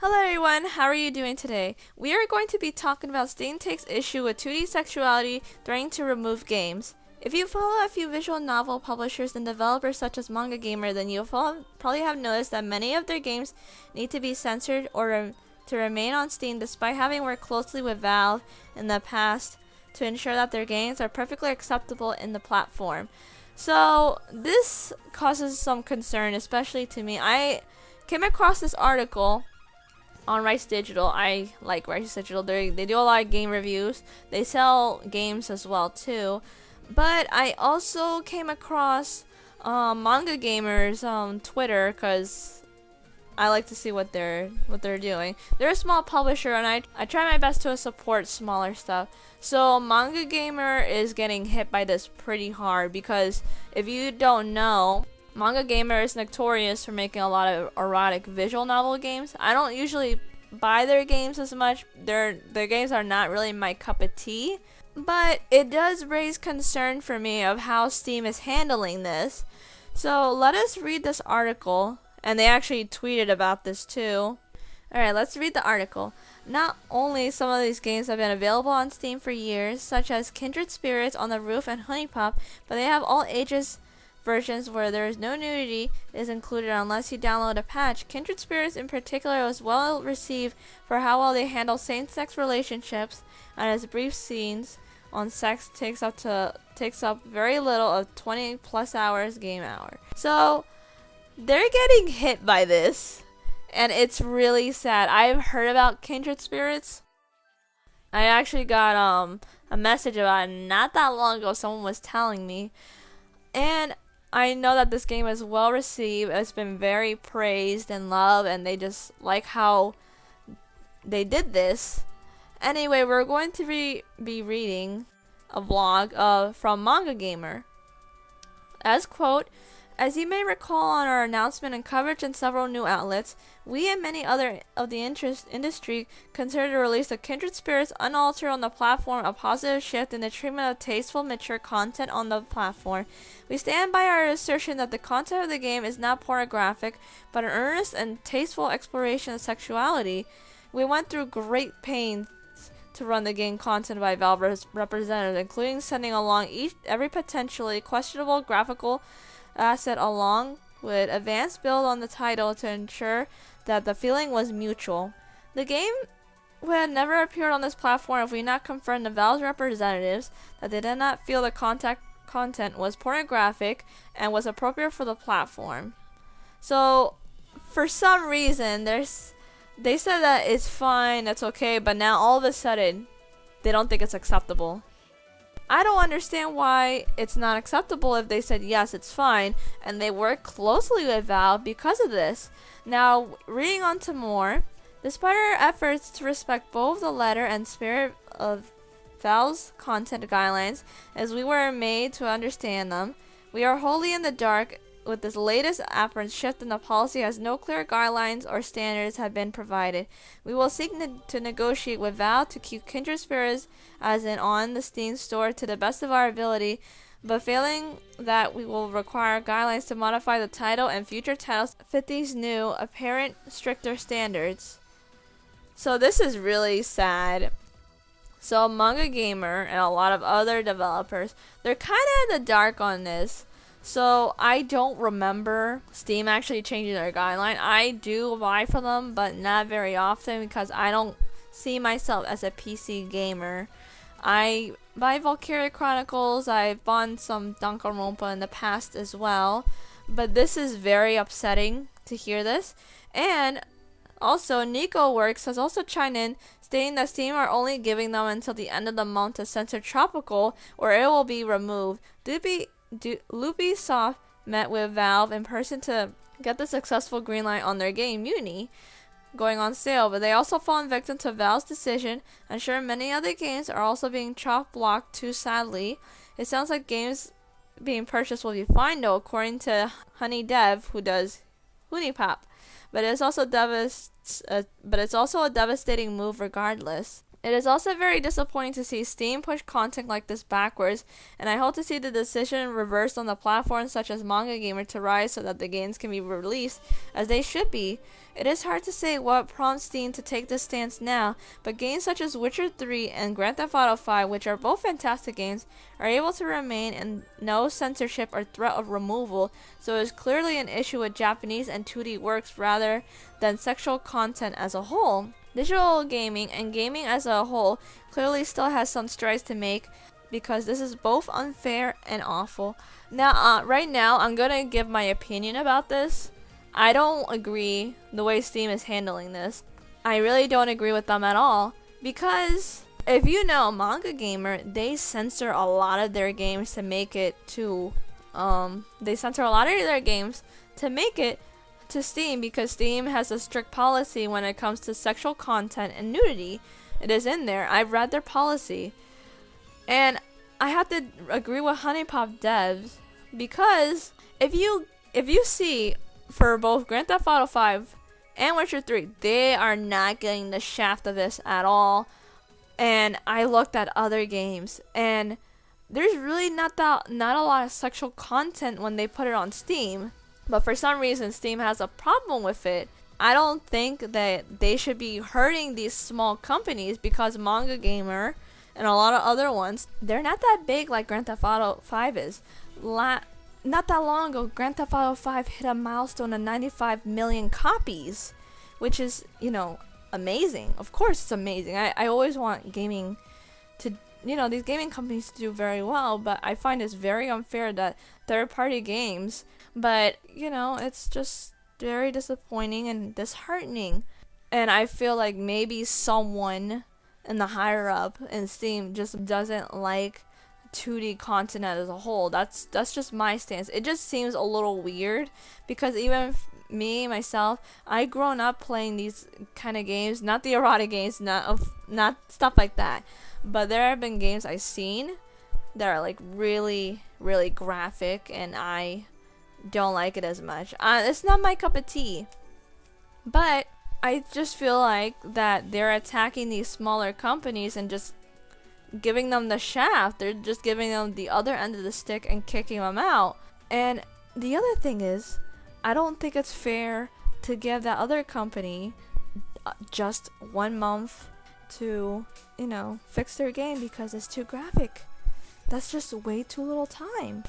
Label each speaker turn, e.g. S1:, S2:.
S1: Hello everyone, how are you doing today? We are going to be talking about Steam takes issue with 2D sexuality threatening to remove games. If you follow a few visual novel publishers and developers such as Manga Gamer, then you'll probably have noticed that many of their games need to be censored to remain on Steam despite having worked closely with Valve in the past to ensure that their games are perfectly acceptable in the platform. So this causes some concern, especially to me. I came across this article on Rice Digital. I like Rice Digital. They do a lot of game reviews. They sell games as well too. But I also came across Manga Gamer's Twitter because I like to see what they're doing. They're a small publisher, and I try my best to support smaller stuff. So Manga Gamer is getting hit by this pretty hard because if you don't know, Manga Gamer is notorious for making a lot of erotic visual novel games. I don't usually buy their games as much. Their games are not really my cup of tea. But it does raise concern for me of how Steam is handling this. So let us read this article. And they actually tweeted about this too. Alright, let's read the article. Not only some of these games have been available on Steam for years, such as Kindred Spirits, On the Roof, and Honeypop, but they have all ages versions where there is no nudity is included unless you download a patch. Kindred Spirits in particular was well received for how well they handle same-sex relationships, and its brief scenes on sex takes up very little of 20 plus hours game hour. So they're getting hit by this, and it's really sad. I've heard about Kindred Spirits. I actually got a message about it not that long ago. Someone was telling me, and I know that this game is well received. It's been very praised and loved, and they just like how they did this. Anyway, we're going to be reading a vlog from Manga Gamer. As quote, as you may recall on our announcement and coverage in several new outlets, we and many other of the industry consider the release of Kindred Spirits unaltered on the platform a positive shift in the treatment of tasteful, mature content on the platform. We stand by our assertion that the content of the game is not pornographic, but an earnest and tasteful exploration of sexuality. We went through great pains to run the game content by Valve representatives, including sending along every potentially questionable graphical asset along with advanced build on the title to ensure that the feeling was mutual. The game would have never appeared on this platform if we not confirmed the Valve's representatives that they did not feel the content was pornographic and was appropriate for the platform. So for some reason they said that it's fine, that's okay, but now all of a sudden they don't think it's acceptable. I don't understand why it's not acceptable if they said yes, it's fine, and they work closely with Valve because of this. Now, reading on to more, despite our efforts to respect both the letter and spirit of Valve's content guidelines as we were made to understand them, we are wholly in the dark with this latest apparent shift in the policy as no clear guidelines or standards have been provided. We will seek to negotiate with Valve to keep Kindred Spirits as in on the Steam store to the best of our ability, but failing that we will require guidelines to modify the title and future titles to fit these new, apparent stricter standards. So this is really sad. So Manga Gamer and a lot of other developers, they're kind of in the dark on this. So I don't remember Steam actually changing their guideline. I do buy from them, but not very often because I don't see myself as a PC gamer. I buy Valkyria Chronicles. I've bought some Danganronpa in the past as well. But this is very upsetting to hear this. And also, Nico Works has also chimed in, stating that Steam are only giving them until the end of the month to censor Tropical, or it will be removed. Ubisoft met with Valve in person to get the successful green light on their game Mutiny going on sale, but they also fallen victim to Valve's decision. I'm sure many other games are also being chop-blocked too sadly. It sounds like games being purchased will be fine though, according to Honey Dev, who does Honeypop. But it's also a devastating move regardless. It is also very disappointing to see Steam push content like this backwards, and I hope to see the decision reversed on the platforms such as Manga Gamer to rise so that the games can be released as they should be. It is hard to say what prompts Steam to take this stance now, but games such as Witcher 3 and Grand Theft Auto 5, which are both fantastic games, are able to remain in no censorship or threat of removal, so it is clearly an issue with Japanese and 2D works rather than sexual content as a whole. Digital gaming and gaming as a whole clearly still has some strides to make because this is both unfair and awful. Now, right now, I'm gonna give my opinion about this. I don't agree the way Steam is handling this. I really don't agree with them at all because if you know Manga Gamer, they censor a lot of their games to make it to to Steam because Steam has a strict policy when it comes to sexual content and nudity. It is in there. I've read their policy. And I have to agree with HuniePop devs because if you see for both Grand Theft Auto 5 and Witcher 3, they are not getting the shaft of this at all. And I looked at other games and there's really not a lot of sexual content when they put it on Steam. But for some reason, Steam has a problem with it. I don't think that they should be hurting these small companies because Manga Gamer and a lot of other ones, they're not that big like Grand Theft Auto 5 is. Not that long ago, Grand Theft Auto 5 hit a milestone of 95 million copies, which is, amazing. Of course it's amazing. I always want gaming to, these gaming companies to do very well, but I find it's very unfair that third-party games, but, it's just very disappointing and disheartening. And I feel like maybe someone in the higher up in Steam just doesn't like 2D content as a whole. That's just my stance. It just seems a little weird because even me myself, I grown up playing these kind of games, not the erotic games, not stuff like that, but there have been games I've seen that are like really, really graphic, and I don't like it as much. It's not my cup of tea, but I just feel like that they're attacking these smaller companies and just giving them the shaft. They're just giving them the other end of the stick and kicking them out. And the other thing is, I don't think it's fair to give that other company just 1 month to, fix their game because it's too graphic. That's just way too little time.